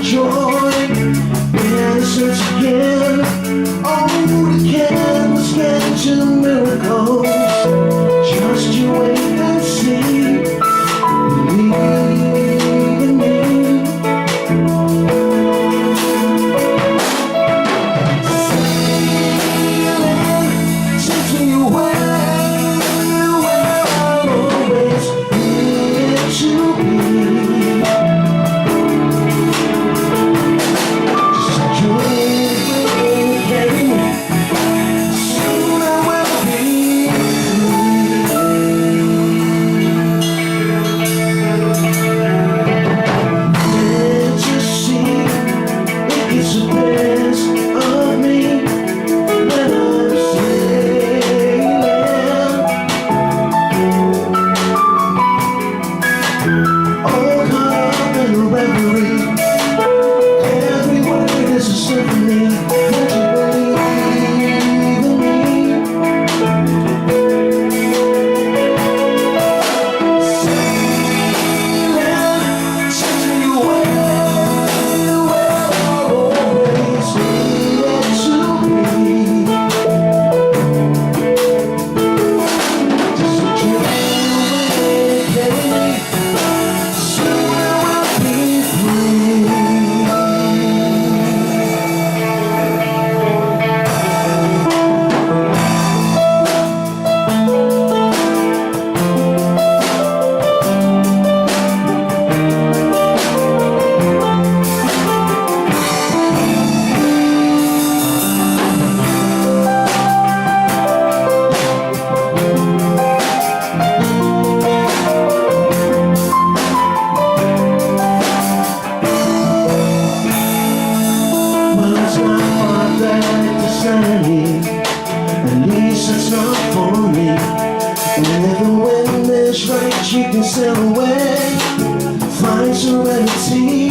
joy when it starts again. Oh, the candles get to the miracles. Just you wait and see. Believe in me. Sailing, taking you where I'll always need to be. At least it's not for me. And if the wind is right, you can sail away. Find serenity.